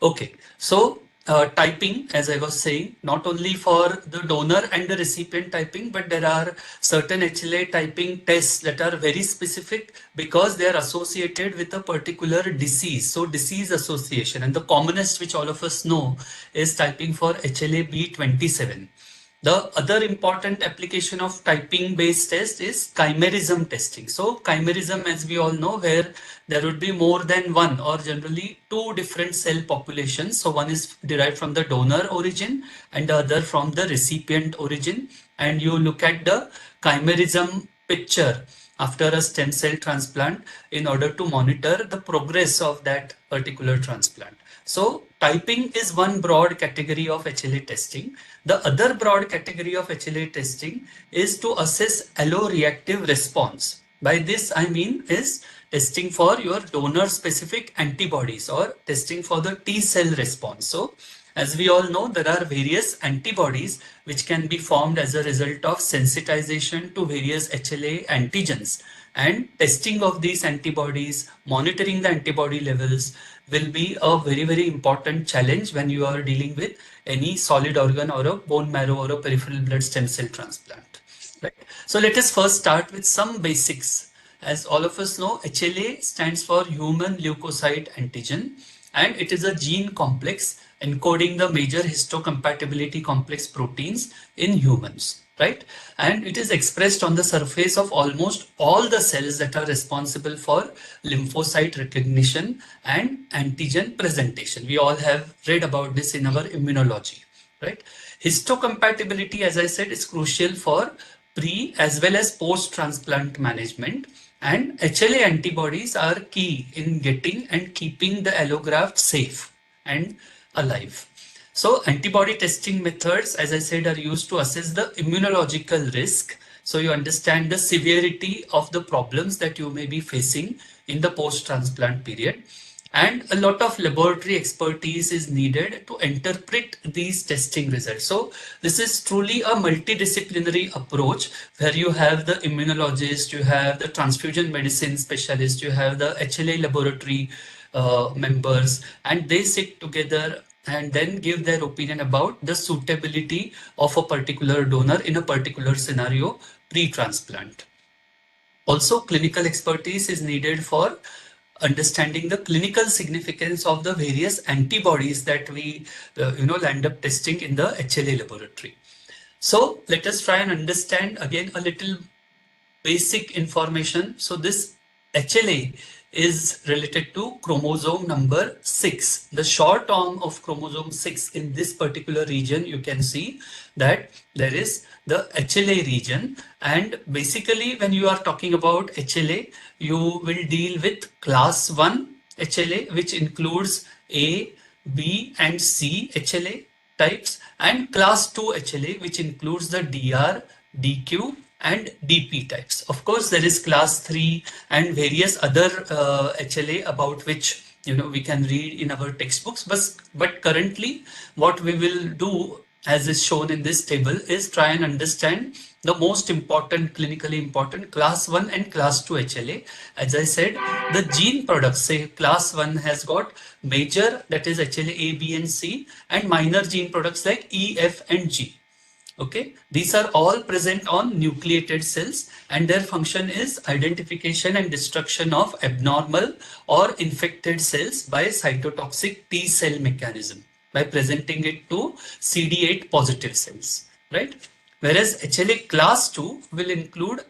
Okay, so typing, as I was saying, not only for the donor and the recipient typing, but there are certain HLA typing tests that are very specific because they are associated with a particular disease. So disease association, and the commonest which all of us know is typing for HLA-B27. The other important application of typing based test is chimerism testing. So chimerism, as we all know, where there would be more than one or generally two different cell populations. So one is derived from the donor origin and the other from the recipient origin. And you look at the chimerism picture after a stem cell transplant in order to monitor the progress of that particular transplant. So typing is one broad category of HLA testing. The other broad category of HLA testing is to assess alloreactive response. By this I mean is testing for your donor specific antibodies or testing for the T cell response. So as we all know, there are various antibodies which can be formed as a result of sensitization to various HLA antigens, and testing of these antibodies, monitoring the antibody levels will be a very important challenge when you are dealing with any solid organ or a bone marrow or a peripheral blood stem cell transplant. Right. So let us first start with some basics. As all of us know, HLA stands for human leukocyte antigen, and it is a gene complex encoding the major histocompatibility complex proteins in humans, right? And it is expressed on the surface of almost all the cells that are responsible for lymphocyte recognition and antigen presentation. We all have read about this in our immunology, right? Histocompatibility, as I said, is crucial for pre as well as post-transplant management. And HLA antibodies are key in getting and keeping the allograft safe and alive. So antibody testing methods, as I said, are used to assess the immunological risk. So you understand the severity of the problems that you may be facing in the post-transplant period. And a lot of laboratory expertise is needed to interpret these testing results. So this is truly a multidisciplinary approach where you have the immunologist, you have the transfusion medicine specialist, you have the HLA laboratory members, and they sit together and then give their opinion about the suitability of a particular donor in a particular scenario pre-transplant. Also, clinical expertise is needed for understanding the clinical significance of the various antibodies that we land up testing in the HLA laboratory. So let us try and understand again a little basic information. So this HLA is related to chromosome number 6. The short arm of chromosome 6 in this particular region, you can see that there is the HLA region, and basically when you are talking about HLA, you will deal with class 1 HLA, which includes A, B and C HLA types, and class 2 HLA, which includes the DR, DQ and DP types. Of course, there is class 3 and various other HLA about which we can read in our textbooks, but currently what we will do, as is shown in this table, is try and understand the most important, clinically important class 1 and class 2 HLA. As I said, the gene products, say class 1 has got major, that is HLA A, B and C, and minor gene products like E, F and G. Okay, these are all present on nucleated cells, and their function is identification and destruction of abnormal or infected cells by cytotoxic T cell mechanism by presenting it to CD8 positive cells, right? Whereas HLA class 2 will include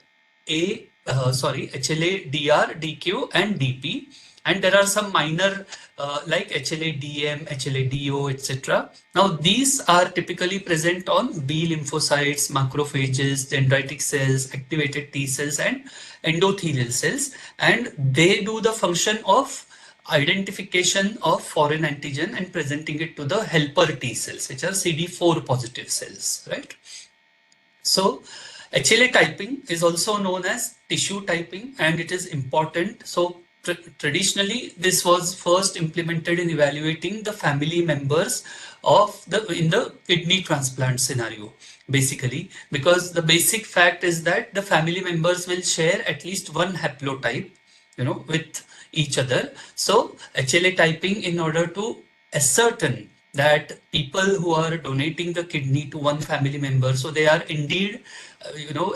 HLA DR, DQ and DP, and there are some minor like HLA DM, HLA DO, etc. Now these are typically present on B lymphocytes, macrophages, dendritic cells, activated T cells and endothelial cells, and they do the function of identification of foreign antigen and presenting it to the helper T cells, which are CD4 positive cells, right? So HLA typing is also known as tissue typing, and it is important. So traditionally, this was first implemented in evaluating the family members of in the kidney transplant scenario, basically, because the basic fact is that the family members will share at least one haplotype, with each other. So HLA typing, in order to ascertain that people who are donating the kidney to one family member, so they are indeed,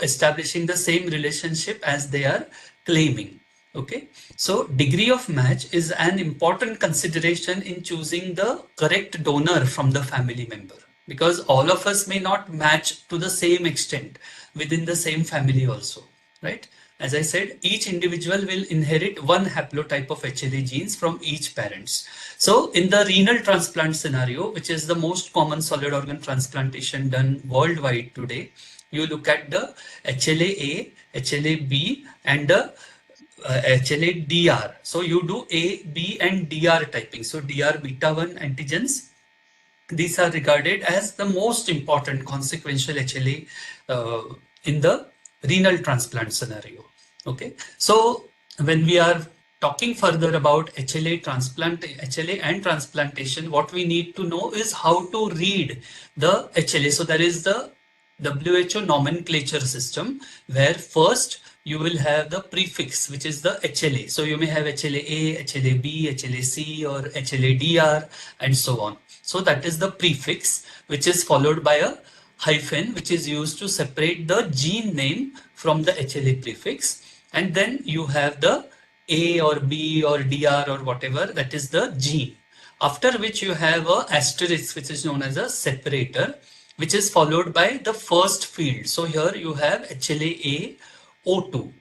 establishing the same relationship as they are claiming. Okay, so degree of match is an important consideration in choosing the correct donor from the family member, because all of us may not match to the same extent within the same family also, right? As I said, each individual will inherit one haplotype of HLA genes from each parents. So in the renal transplant scenario, which is the most common solid organ transplantation done worldwide today, you look at the HLA-A, HLA-B, and the HLA-DR. So you do A, B, and DR typing. So DR beta 1 antigens, these are regarded as the most important consequential HLA in the renal transplant scenario. Okay, so when we are talking further about HLA and transplantation, what we need to know is how to read the HLA. So there is the WHO nomenclature system, where first you will have the prefix, which is the HLA. So you may have HLA-A, HLA-B, HLA-C, or HLA-DR, and so on. So that is the prefix, which is followed by a hyphen, which is used to separate the gene name from the HLA prefix. And then you have the A or B or DR or whatever, that is the gene. After which you have a asterisk, which is known as a separator, which is followed by the first field. So here you have HLA-A O2.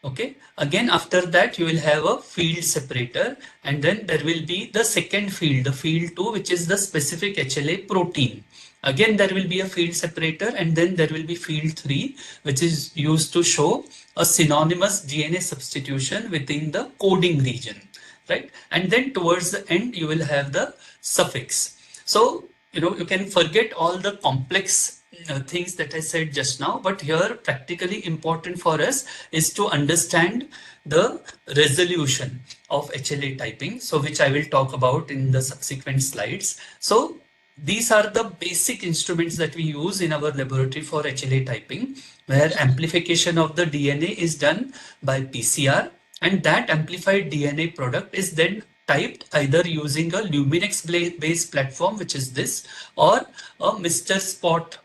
Okay, again after that you will have a field separator, and then there will be the second field, the field 2, which is the specific HLA protein. Again there will be a field separator, and then there will be field 3, which is used to show a synonymous DNA substitution within the coding region, right? And then towards the end you will have the suffix. So you can forget all the complex things that I said just now, but here practically important for us is to understand the resolution of HLA typing, so which I will talk about in the subsequent slides. So these are the basic instruments that we use in our laboratory for HLA typing, where amplification of the DNA is done by PCR, and that amplified DNA product is then typed either using a Luminex based platform, which is this, or a Mr. Spot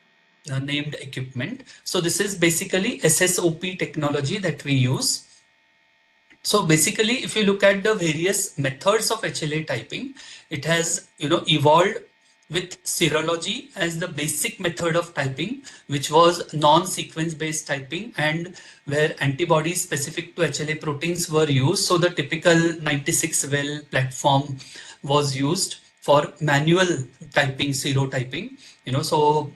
named equipment. So this is basically SSOP technology that we use. So basically, if you look at the various methods of HLA typing, it has evolved with serology as the basic method of typing, which was non-sequence based typing, and where antibodies specific to HLA proteins were used. So the typical 96-well platform was used for manual typing, serotyping. So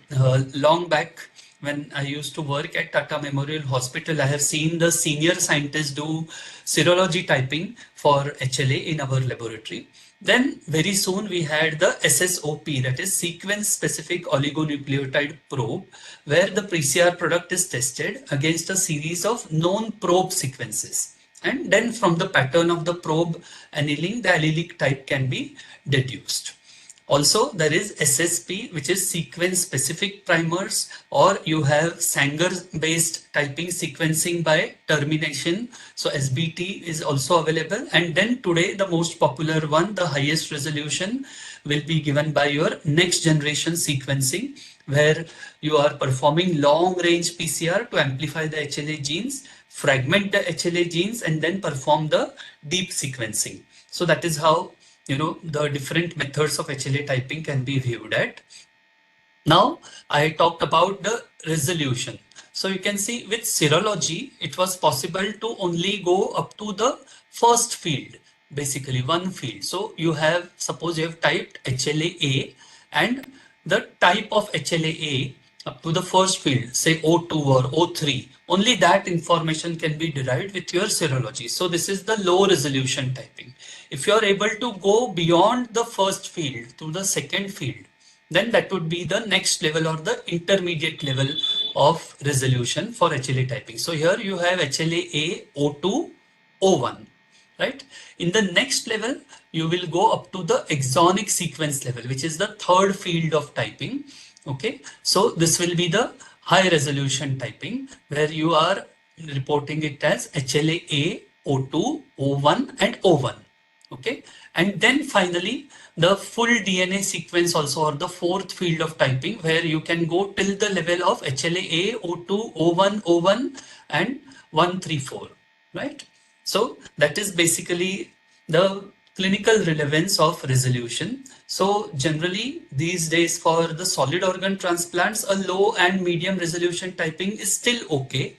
long back when I used to work at Tata Memorial Hospital, I have seen the senior scientists do serology typing for HLA in our laboratory. Then very soon we had the SSOP, that is sequence specific oligonucleotide probe, where the PCR product is tested against a series of known probe sequences. And then from the pattern of the probe annealing, the allelic type can be deduced. Also, there is SSP, which is sequence specific primers, or you have Sanger based typing sequencing by termination. So SBT is also available. And then today, the most popular one, the highest resolution, will be given by your next generation sequencing, where you are performing long range PCR to amplify the HLA genes, fragment the HLA genes, and then perform the deep sequencing. So that is how the different methods of HLA typing can be viewed at. Now, I talked about the resolution. So you can see with serology, it was possible to only go up to the first field, basically one field. So you have, suppose you have typed HLA-A, and the type of HLA-A up to the first field, say O2 or O3, only that information can be derived with your serology. So this is the low resolution typing. If you are able to go beyond the first field to the second field, then that would be the next level or the intermediate level of resolution for HLA typing. So here you have HLA-A, O2, O1, right? In the next level, you will go up to the exonic sequence level, which is the third field of typing. Okay, so this will be the high resolution typing, where you are reporting it as HLA-A, O2, O1, and O1. Okay, and then finally the full DNA sequence also, or the fourth field of typing, where you can go till the level of HLA-A, O2, O1, O1 and 134, right? So that is basically the clinical relevance of resolution. So generally these days for the solid organ transplants, a low and medium resolution typing is still okay,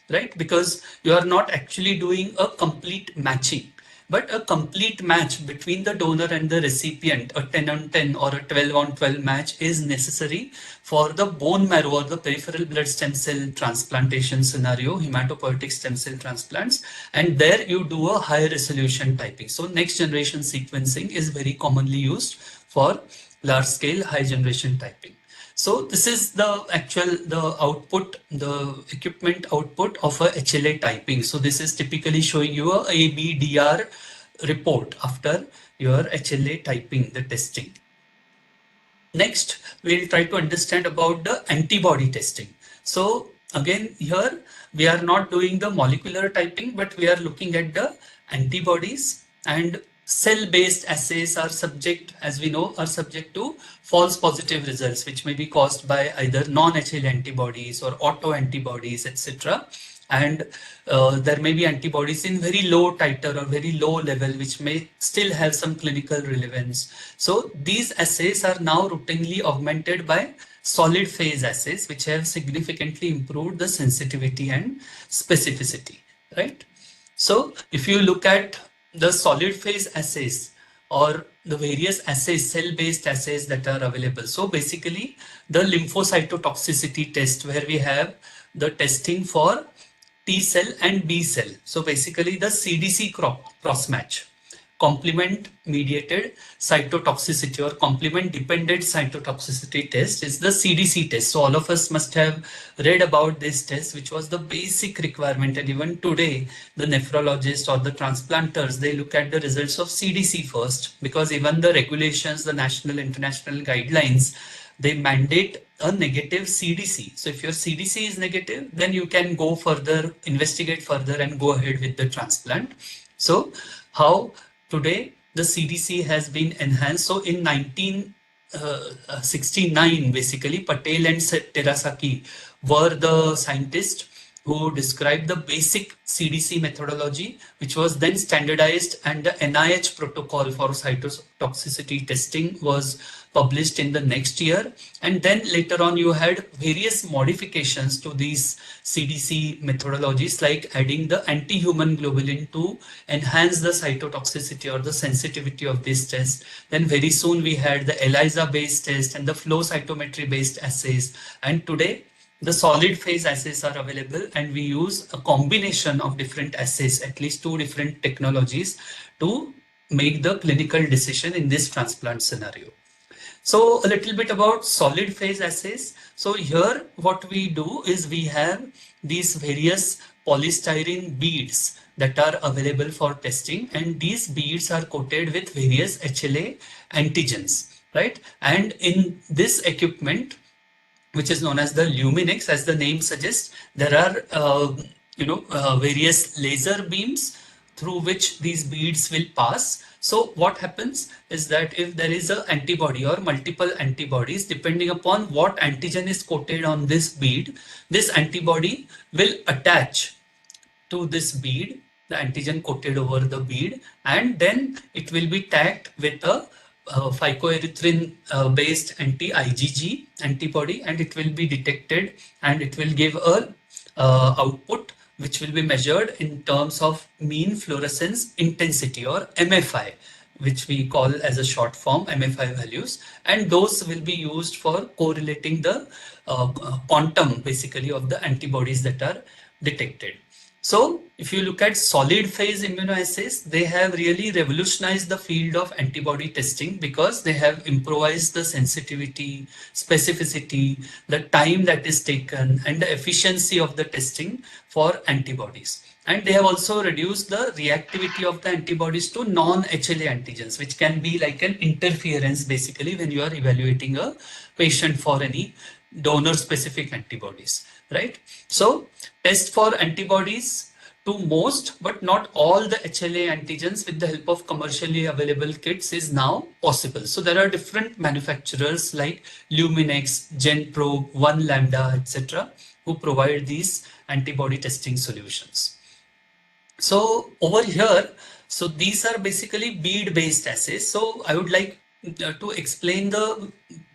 right? Because you are not actually doing a complete matching. But a complete match between the donor and the recipient, a 10 on 10 or a 12 on 12 match, is necessary for the bone marrow or the peripheral blood stem cell transplantation scenario, hematopoietic stem cell transplants. And there you do a high resolution typing. So next generation sequencing is very commonly used for large scale high generation typing. So this is the actual, the output, the equipment output of a HLA typing. So this is typically showing you a ABDR report after your HLA typing, the testing. Next, we'll try to understand about the antibody testing. So again, here we are not doing the molecular typing, but we are looking at the antibodies, and cell-based assays are subject, as we know, are subject to false positive results, which may be caused by either non-HLA antibodies or auto-antibodies, etc. And there may be antibodies in very low titer or very low level, which may still have some clinical relevance. So these assays are now routinely augmented by solid phase assays, which have significantly improved the sensitivity and specificity, right? So if you look at the solid phase assays or the various assays, cell-based assays that are available. So basically the lymphocytotoxicity test, where we have the testing for T cell and B cell. So basically the CDC cross match, complement mediated cytotoxicity or complement dependent cytotoxicity test, is the CDC test. So all of us must have read about this test, which was the basic requirement. And even today, the nephrologists or the transplanters, they look at the results of CDC first, because even the regulations, the national, international guidelines, they mandate a negative CDC. So if your CDC is negative, then you can go further, investigate further and go ahead with the transplant. So how today the CDC has been enhanced. So in 1969, basically Patel and Terasaki were the scientists who described the basic CDC methodology, which was then standardized, and the NIH protocol for cytotoxicity testing was published in the next year. And then later on you had various modifications to these CDC methodologies, like adding the anti-human globulin to enhance the cytotoxicity or the sensitivity of this test. Then very soon we had the ELISA based test and the flow cytometry based assays. And today the solid phase assays are available, and we use a combination of different assays, at least 2 different technologies, to make the clinical decision in this transplant scenario. So a little bit about solid phase assays. So here what we do is we have these various polystyrene beads that are available for testing, and these beads are coated with various HLA antigens, right? And in this equipment, which is known as the Luminex, as the name suggests, there are various laser beams through which these beads will pass. So what happens is that if there is an antibody or multiple antibodies, depending upon what antigen is coated on this bead, this antibody will attach to this bead, the antigen coated over the bead, and then it will be tagged with a phycoerythrin based anti-IgG antibody, and it will be detected, and it will give a output which will be measured in terms of mean fluorescence intensity, or MFI, which we call as a short form MFI values, and those will be used for correlating the quantum basically of the antibodies that are detected. So if you look at solid phase immunoassays, they have really revolutionized the field of antibody testing, because they have improvised the sensitivity, specificity, the time that is taken, and the efficiency of the testing for antibodies. And they have also reduced the reactivity of the antibodies to non-HLA antigens, which can be like an interference basically when you are evaluating a patient for any donor specific antibodies, right? So test for antibodies to most but not all the HLA antigens with the help of commercially available kits is now possible. So there are different manufacturers like Luminex, GenProbe, One Lambda, etc., who provide these antibody testing solutions. So over here, so these are basically bead-based assays. So I would like to explain the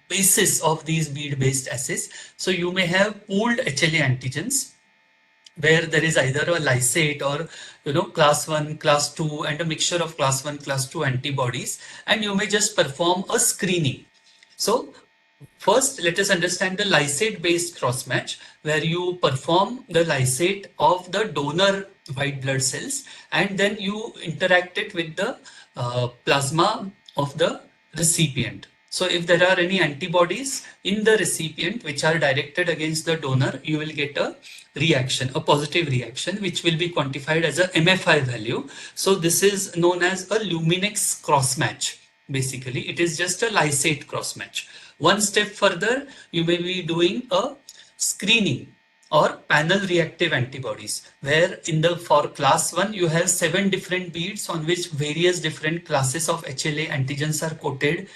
basis of these bead-based assays. So you may have pooled HLA antigens where there is either a lysate or class 1, class 2 and a mixture of class 1, class 2 antibodies, and you may just perform a screening. So first, let us understand the lysate-based cross-match, where you perform the lysate of the donor white blood cells and then you interact it with the plasma of the recipient. So if there are any antibodies in the recipient which are directed against the donor, you will get a reaction, a positive reaction, which will be quantified as a MFI value. So this is known as a Luminex cross-match. Basically, it is just a lysate cross-match. One step further, you may be doing a screening or panel reactive antibodies, where for class 1 you have 7 different beads on which various different classes of HLA antigens are coated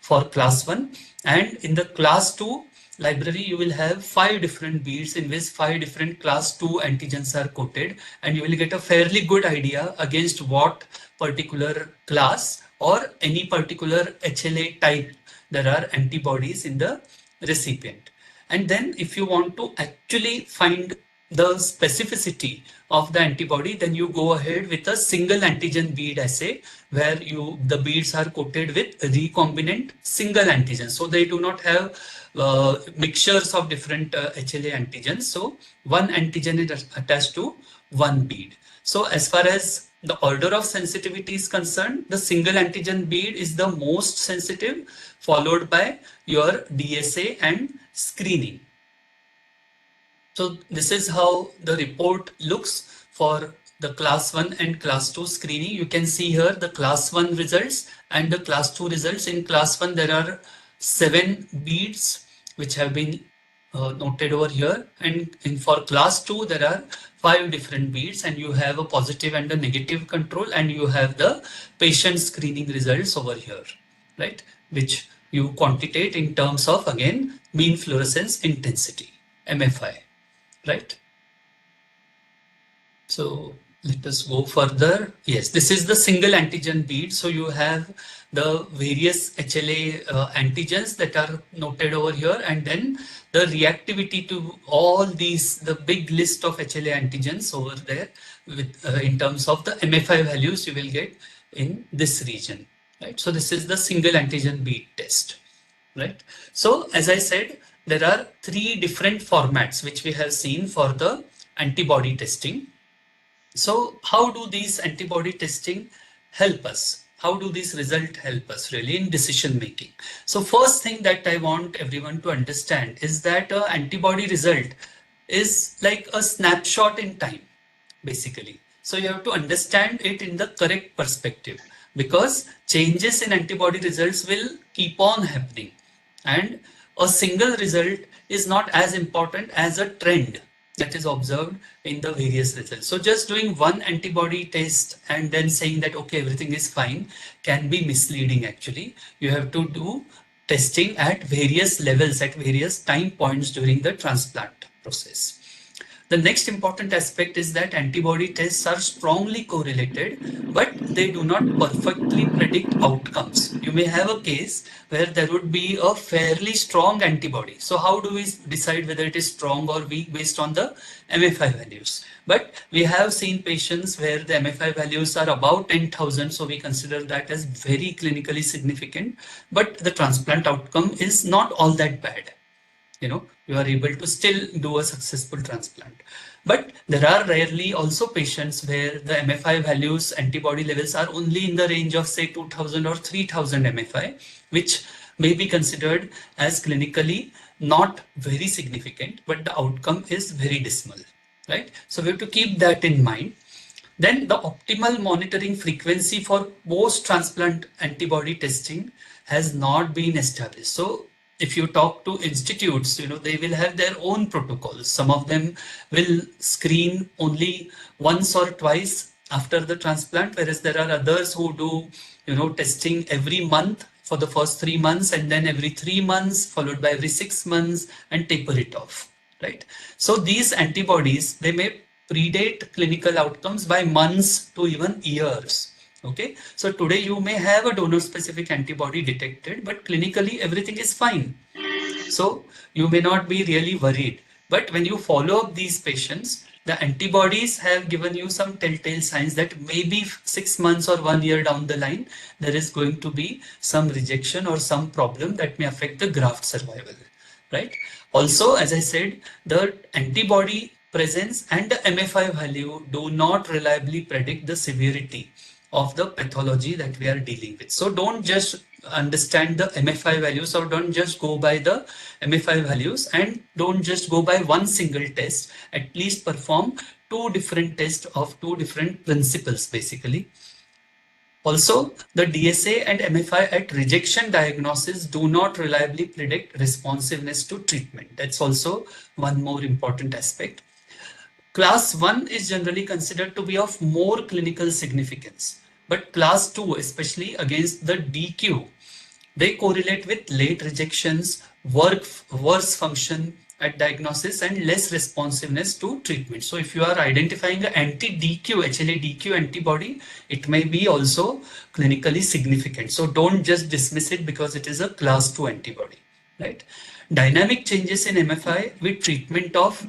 for class 1, and in the class 2 library you will have 5 different beads in which 5 different class 2 antigens are coated, and you will get a fairly good idea against what particular class or any particular HLA type there are antibodies in the recipient. And then if you want to actually find the specificity of the antibody, then you go ahead with a single antigen bead assay, where the beads are coated with recombinant single antigens. So they do not have mixtures of different HLA antigens. So one antigen is attached to one bead. So as far as the order of sensitivity is concerned, the single antigen bead is the most sensitive, followed by your DSA and screening. So this is how the report looks for the class 1 and class 2 screening. You can see here the class 1 results and the class 2 results. In class 1 there are 7 beads which have been noted over here, and for class 2 there are 5 different beads, and you have a positive and a negative control, and you have the patient screening results over here, right, which you quantitate in terms of, again, mean fluorescence intensity, MFI, right? So let us go further. Yes, this is the single antigen bead. So you have the various HLA antigens that are noted over here, and then the reactivity to all these, the big list of HLA antigens over there with in terms of the MFI values you will get in this region, right? So this is the single antigen bead test, right? So as I said, there are 3 different formats which we have seen for the antibody testing. So how do these antibody testing help us? How do these results help us really in decision making? So first thing that I want everyone to understand is that antibody result is like a snapshot in time, basically. So you have to understand it in the correct perspective, because changes in antibody results will keep on happening, and a single result is not as important as a trend that is observed in the various results. So just doing one antibody test and then saying that, okay, everything is fine, can be misleading actually. You have to do testing at various levels, at various time points during the transplant process. The next important aspect is that antibody tests are strongly correlated, but they do not perfectly predict outcomes. You may have a case where there would be a fairly strong antibody. So how do we decide whether it is strong or weak based on the MFI values? But we have seen patients where the MFI values are about 10,000, so we consider that as very clinically significant, but the transplant outcome is not all that bad. You are able to still do a successful transplant. But there are rarely also patients where the MFI values, antibody levels are only in the range of say 2000 or 3000 MFI, which may be considered as clinically not very significant, but the outcome is very dismal, right? So we have to keep that in mind. Then the optimal monitoring frequency for post-transplant antibody testing has not been established. So if you talk to institutes, they will have their own protocols. Some of them will screen only once or twice after the transplant, whereas there are others who do, testing every month for the first 3 months, and then every 3 months, followed by every 6 months, and taper it off, right? So these antibodies, they may predate clinical outcomes by months to even years. Okay, so today you may have a donor specific antibody detected, but clinically everything is fine. So you may not be really worried. But when you follow up these patients, the antibodies have given you some telltale signs that maybe 6 months or 1 year down the line, there is going to be some rejection or some problem that may affect the graft survival, right? Also, as I said, the antibody presence and the MFI value do not reliably predict the severity of the pathology that we are dealing with. So don't just understand the MFI values, or don't just go by the MFI values, and don't just go by one single test. At least perform two different tests of two different principles basically. Also, the DSA and MFI at rejection diagnosis do not reliably predict responsiveness to treatment. That's also one more important aspect. Class 1 is generally considered to be of more clinical significance, but class 2, especially against the DQ, they correlate with late rejections, worse function at diagnosis, and less responsiveness to treatment. So if you are identifying an anti-DQ, HLA-DQ antibody, it may be also clinically significant. So don't just dismiss it because it is a class 2 antibody, right? Dynamic changes in MFI with treatment of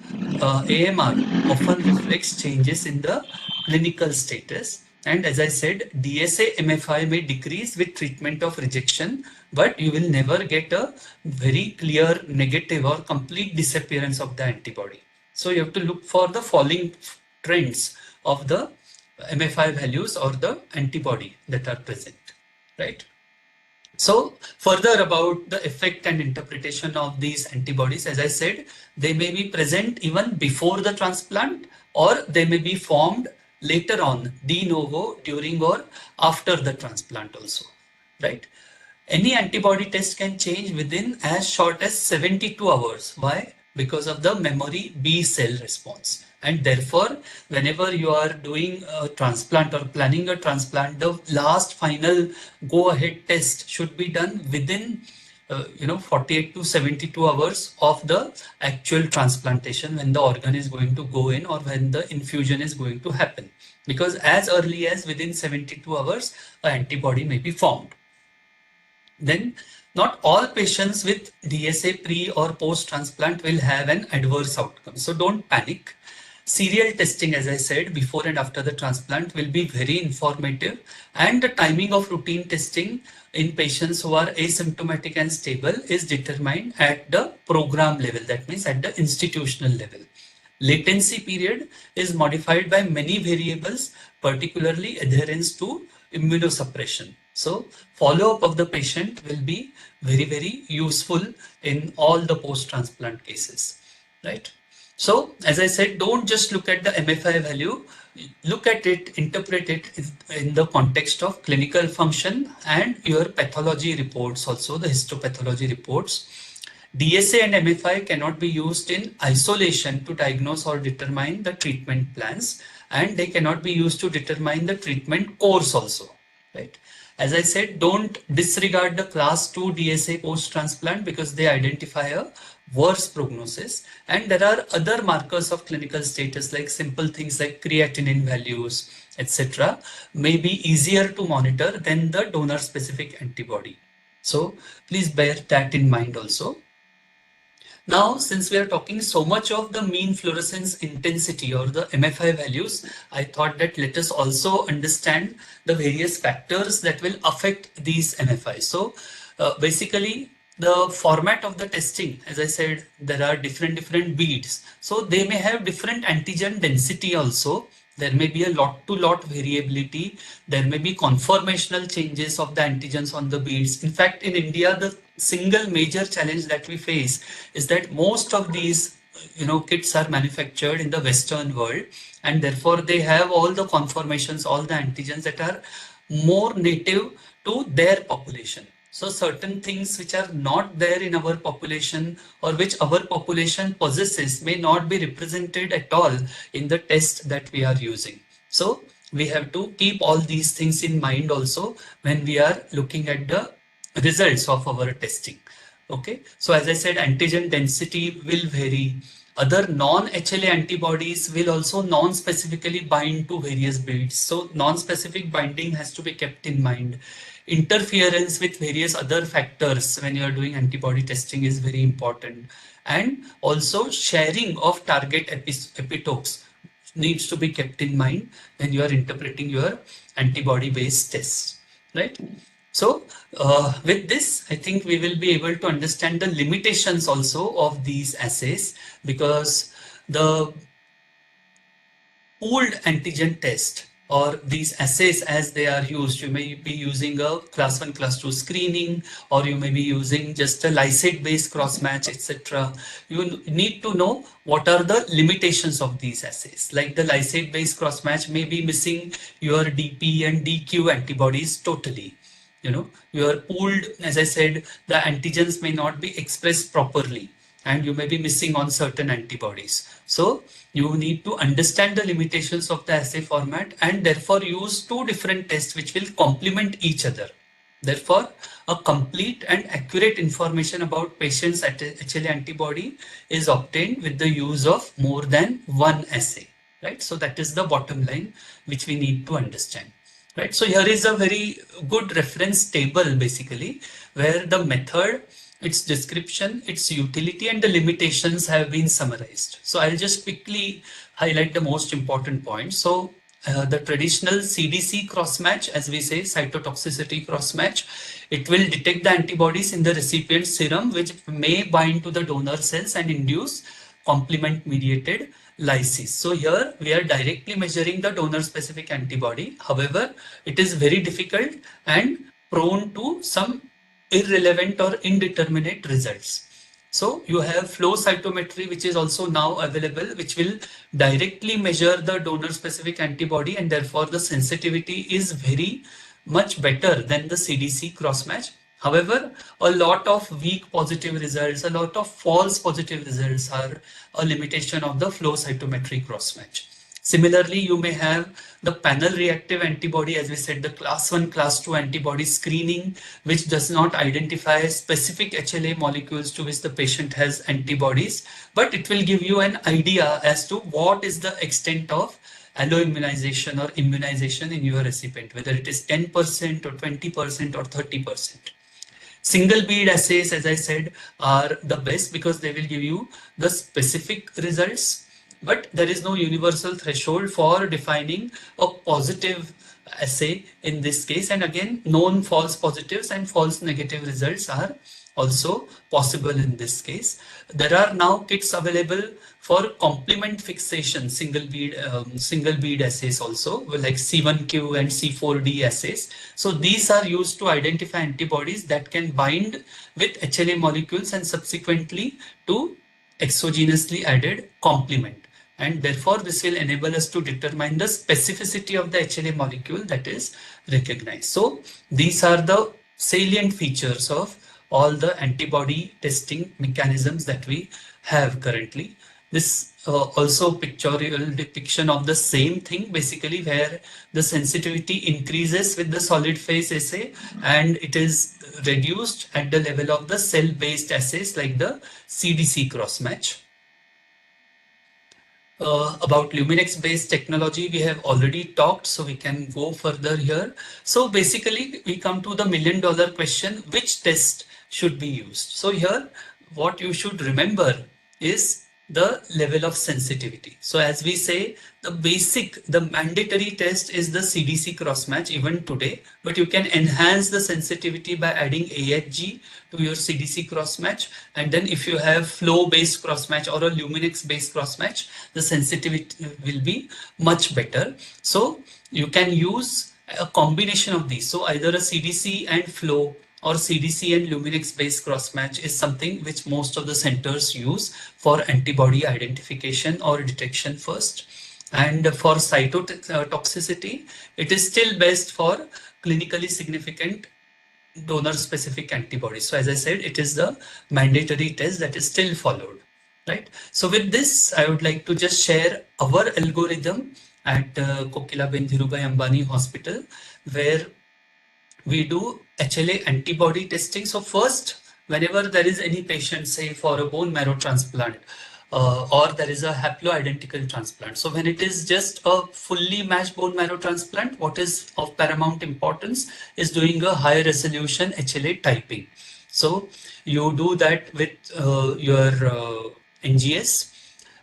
AMR often reflects changes in the clinical status. And as I said, DSA MFI may decrease with treatment of rejection, but you will never get a very clear negative or complete disappearance of the antibody. So you have to look for the falling trends of the MFI values or the antibody that are present, right? So further about the effect and interpretation of these antibodies, as I said, they may be present even before the transplant, or they may be formed later on, de novo, during or after the transplant also, right? Any antibody test can change within as short as 72 hours. Why? Because of the memory B cell response. And therefore, whenever you are doing a transplant or planning a transplant, the last final go ahead test should be done within 48 to 72 hours of the actual transplantation, when the organ is going to go in or when the infusion is going to happen. Because as early as within 72 hours, an antibody may be formed. Then not all patients with DSA pre or post transplant will have an adverse outcome. So don't panic. Serial testing, as I said, before and after the transplant will be very informative, and the timing of routine testing in patients who are asymptomatic and stable is determined at the program level. That means at the institutional level. Latency period is modified by many variables, particularly adherence to immunosuppression. So follow-up of the patient will be very, very useful in all the post-transplant cases, right? So as I said, don't just look at the MFI value, look at it, interpret it in the context of clinical function and your pathology reports, also the histopathology reports. DSA and MFI cannot be used in isolation to diagnose or determine the treatment plans, and they cannot be used to determine the treatment course also, right? As I said, don't disregard the class 2 DSA post-transplant because they identify a worse prognosis. And there are other markers of clinical status like simple things like creatinine values, etc. may be easier to monitor than the donor-specific antibody. So please bear that in mind also. Now, since we are talking so much of the mean fluorescence intensity or the MFI values, I thought that let us also understand the various factors that will affect these MFIs. So basically, the format of the testing, as I said, there are different beads. So they may have different antigen density also. There may be a lot to lot variability. There may be conformational changes of the antigens on the beads. In fact, in India, the single major challenge that we face is that most of these kits are manufactured in the Western world, and therefore they have all the conformations, all the antigens that are more native to their population. So certain things which are not there in our population or which our population possesses may not be represented at all in the test that we are using. So we have to keep all these things in mind also when we are looking at the results of our testing. Okay, so as I said, antigen density will vary. Other non-HLA antibodies will also non-specifically bind to various beads. So non-specific binding has to be kept in mind. Interference with various other factors when you are doing antibody testing is very important. And also sharing of target epitopes needs to be kept in mind when you are interpreting your antibody based tests, right? So with this, I think we will be able to understand the limitations also of these assays, because the pooled antigen test or these assays as they are used, you may be using a class 1 class 2 screening, or you may be using just a lysate based cross match, etc. You need to know what are the limitations of these assays. Like the lysate based cross match may be missing your DP and DQ antibodies totally. You know, your pooled, as I said, the antigens may not be expressed properly and you may be missing on certain antibodies. So you need to understand the limitations of the assay format and therefore use two different tests which will complement each other. Therefore, a complete and accurate information about patient's HLA antibody is obtained with the use of more than one assay, right? So that is the bottom line which we need to understand. Right, so here is a very good reference table basically where the method, its description, its utility and the limitations have been summarized. So I'll just quickly highlight the most important points. So the traditional CDC cross-match, as we say, cytotoxicity cross-match, it will detect the antibodies in the recipient serum which may bind to the donor cells and induce complement-mediated lysis. So here we are directly measuring the donor-specific antibody. However, it is very difficult and prone to some irrelevant or indeterminate results. So you have flow cytometry, which is also now available, which will directly measure the donor specific antibody, and therefore the sensitivity is very much better than the CDC cross-match. However, a lot of weak positive results, a lot of false positive results are a limitation of the flow cytometry cross-match. Similarly, you may have the panel reactive antibody, as we said, the class 1, class 2 antibody screening, which does not identify specific HLA molecules to which the patient has antibodies, but it will give you an idea as to what is the extent of alloimmunization or immunization in your recipient, whether it is 10% or 20% or 30%. Single bead assays, as I said, are the best because they will give you the specific results, but there is no universal threshold for defining a positive assay in this case. And again, known false positives and false negative results are also possible in this case. There are now kits available for complement fixation single bead assays also, like C1q and C4d assays. So these are used to identify antibodies that can bind with HLA molecules and subsequently to exogenously added complement. And therefore, this will enable us to determine the specificity of the HLA molecule that is recognized. So these are the salient features of all the antibody testing mechanisms that we have currently. This also pictorial depiction of the same thing, basically, where the sensitivity increases with the solid phase assay and it is reduced at the level of the cell-based assays like the CDC cross-match. About Luminex based technology we have already talked, so we can go further here. So basically we come to the $1,000,000 question, which test should be used? So here what you should remember is the level of sensitivity. So as we say, the mandatory test is the CDC cross-match even today, but you can enhance the sensitivity by adding AHG to your CDC cross-match. And then if you have flow-based cross-match or a Luminex-based cross-match, the sensitivity will be much better. So you can use a combination of these. So either a CDC and flow or CDC and Luminex based cross-match is something which most of the centers use for antibody identification or detection first. And for cytotoxicity, it is still best for clinically significant donor specific antibodies. So as I said, it is the mandatory test that is still followed, right? So with this, I would like to just share our algorithm at Kokilaben Dhirubhai Ambani Hospital, where we do HLA antibody testing. So first, whenever there is any patient, say for a bone marrow transplant, or there is a haploidentical transplant. So when it is just a fully matched bone marrow transplant, what is of paramount importance is doing a high resolution HLA typing. So you do that with your NGS.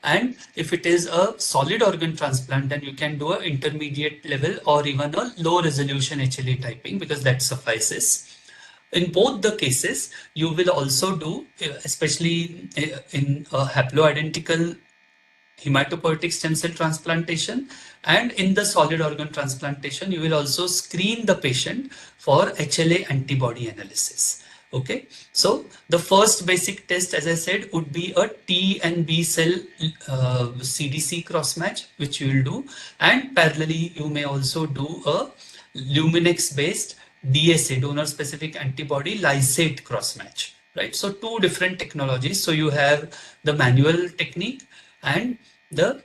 And if it is a solid organ transplant, then you can do an intermediate level or even a low resolution HLA typing, because that suffices. In both the cases, you will also do, especially in a haploidentical hematopoietic stem cell transplantation and in the solid organ transplantation, you will also screen the patient for HLA antibody analysis. Okay, so the first basic test, as I said, would be a T and B cell CDC cross match, which you will do, and parallelly you may also do a Luminex based DSA, donor specific antibody lysate cross match, right? So two different technologies. So you have the manual technique and the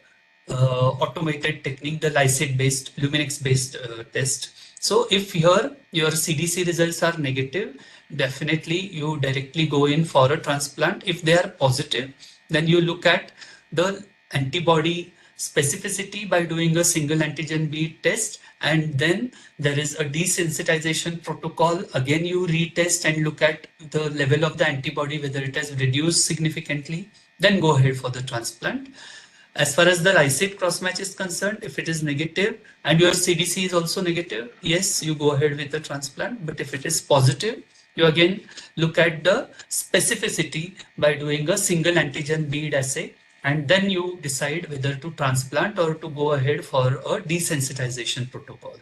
automated technique, the lysate based, Luminex based test. So if here your CDC results are negative, definitely you directly go in for a transplant. If they are positive, then you look at the antibody specificity by doing a single antigen bead test, and then there is a desensitization protocol. Again, you retest and look at the level of the antibody, whether it has reduced significantly, then go ahead for the transplant. As far as the lysate cross-match is concerned, if it is negative and your CDC is also negative, yes, you go ahead with the transplant. But if it is positive, you again look at the specificity by doing a single antigen bead assay, and then you decide whether to transplant or to go ahead for a desensitization protocol,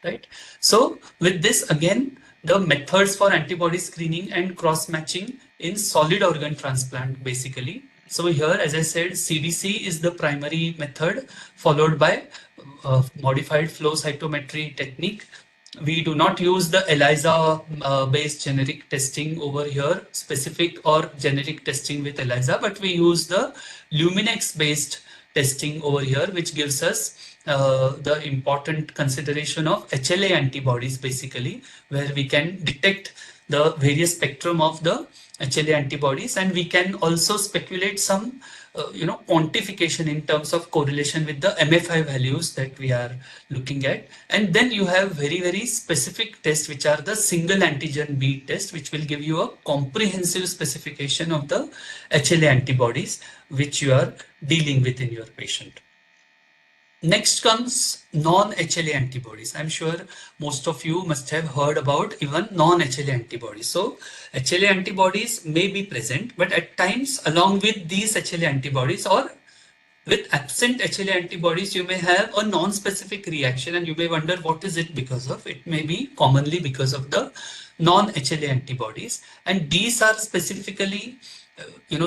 right? So with this, again, the methods for antibody screening and cross-matching in solid organ transplant, basically. So here, as I said, CDC is the primary method, followed by modified flow cytometry technique. We do not use the ELISA based generic testing over here, specific or generic testing with ELISA, but we use the Luminex based testing over here, which gives us the important consideration of HLA antibodies, basically, where we can detect the various spectrum of the HLA antibodies, and we can also speculate some quantification in terms of correlation with the MFI values that we are looking at. And then you have very specific tests, which are the single antigen bead test, which will give you a comprehensive specification of the HLA antibodies which you are dealing with in your patient. Next comes non-HLA antibodies. I'm sure most of you must have heard about even non-HLA antibodies. So HLA antibodies may be present, but at times along with these HLA antibodies or with absent HLA antibodies, you may have a non-specific reaction, and you may wonder what is it because of. It may be commonly because of the non-HLA antibodies, and these are specifically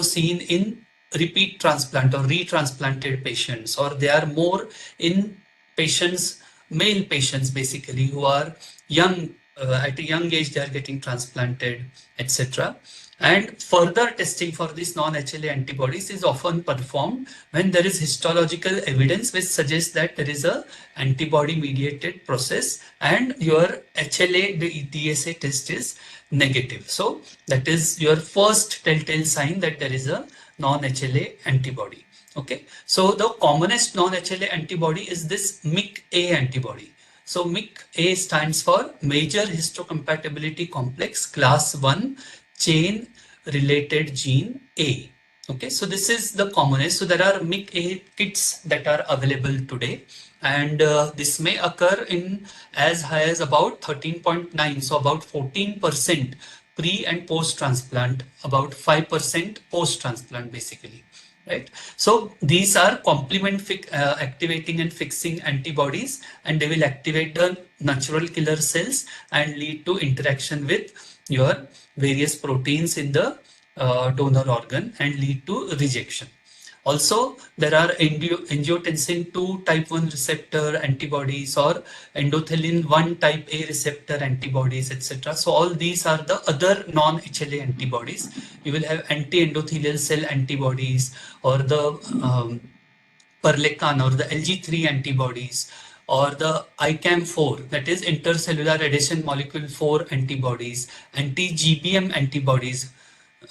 seen in repeat transplant or retransplanted patients, or they are more in patients, male patients basically, who are young, at a young age they are getting transplanted, etc. And further testing for these non-HLA antibodies is often performed when there is histological evidence which suggests that there is a antibody mediated process and your HLA DSA test is negative. So that is your first telltale sign that there is a non-HLA antibody. Okay, so the commonest non-HLA antibody is this MIC-A antibody. So MIC-A stands for Major Histocompatibility Complex Class 1 Chain Related Gene A. Okay, so this is the commonest. So there are MIC-A kits that are available today, and this may occur in as high as about 13.9, so about 14% pre and post transplant, about 5% post transplant basically, right? So these are complement activating and fixing antibodies, and they will activate the natural killer cells and lead to interaction with your various proteins in the donor organ and lead to rejection. Also, there are angiotensin 2 type 1 receptor antibodies or endothelin 1 type A receptor antibodies, etc. So all these are the other non-HLA antibodies. You will have anti-endothelial cell antibodies or the Perlecan or the LG3 antibodies or the ICAM4, that is intercellular adhesion molecule 4 antibodies, anti-GBM antibodies,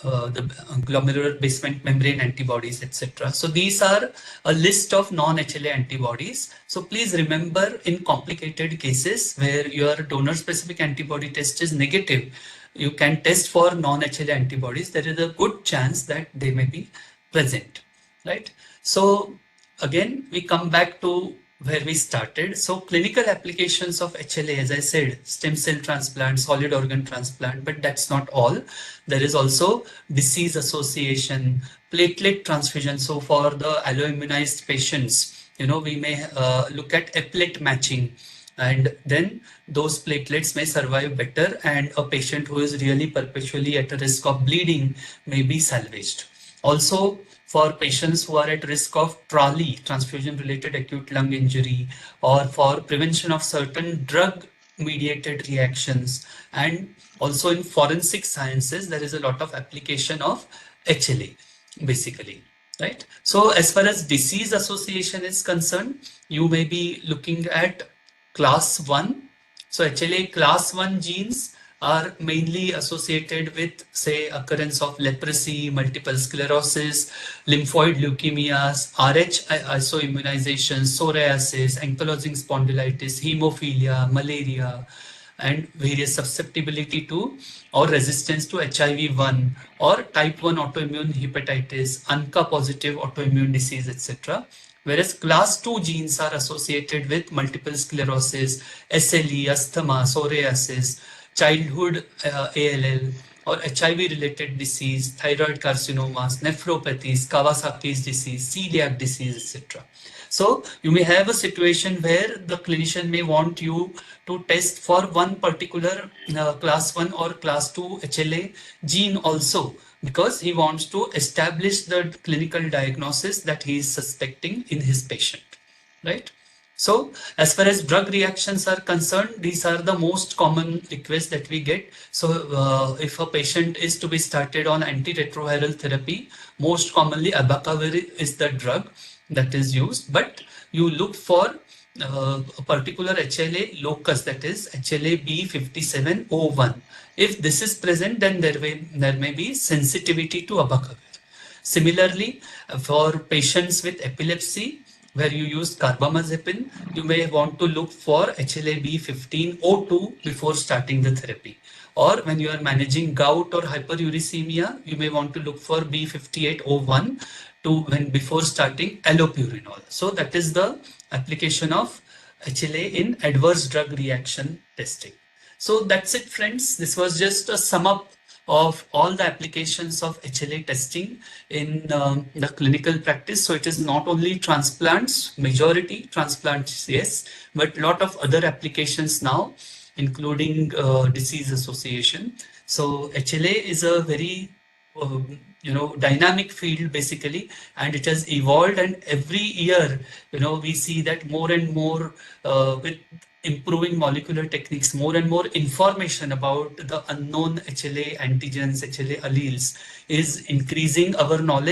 the glomerular basement membrane antibodies, etc. So these are a list of non-HLA antibodies. So please remember, in complicated cases where your donor specific antibody test is negative, you can test for non-HLA antibodies. There is a good chance that they may be present, right? So again, we come back to where we started. So clinical applications of HLA, as I said, stem cell transplant, solid organ transplant, but that's not all. There is also disease association, platelet transfusion. So for the alloimmunized patients, we may look at applet matching, and then those platelets may survive better, and a patient who is really perpetually at a risk of bleeding may be salvaged. Also, for patients who are at risk of TRALI, transfusion-related acute lung injury, or for prevention of certain drug-mediated reactions, and also in forensic sciences, there is a lot of application of HLA, basically, right? So as far as disease association is concerned, you may be looking at class 1. So HLA class 1 genes are mainly associated with, say, occurrence of leprosy, multiple sclerosis, lymphoid leukemias, Rh isoimmunization, psoriasis, ankylosing spondylitis, hemophilia, malaria, and various susceptibility to or resistance to HIV-1 or type 1 autoimmune hepatitis, ANCA positive autoimmune disease, etc. Whereas class 2 genes are associated with multiple sclerosis, SLE, asthma, psoriasis, childhood ALL, or HIV-related disease, thyroid carcinomas, nephropathies, Kawasaki's disease, celiac disease, etc. So you may have a situation where the clinician may want you to test for one particular class 1 or class 2 HLA gene also, because he wants to establish the clinical diagnosis that he is suspecting in his patient, right? So as far as drug reactions are concerned, these are the most common requests that we get. So if a patient is to be started on antiretroviral therapy, most commonly abacavir is the drug that is used, but you look for a particular HLA locus, that is HLA B5701. If this is present, then there may be sensitivity to abacavir. Similarly, for patients with epilepsy, where you use carbamazepine, you may want to look for HLA-B1502 before starting the therapy. Or when you are managing gout or hyperuricemia, you may want to look for B5801 before starting allopurinol. So that is the application of HLA in adverse drug reaction testing. So that's it, friends. This was just a sum up of all the applications of HLA testing in the clinical practice. So it is not only transplants, majority transplants, yes, but a lot of other applications now, including disease association. So HLA is a very dynamic field basically, and it has evolved, and every year we see that more and more with improving molecular techniques, more and more information about the unknown HLA antigens, HLA alleles is increasing our knowledge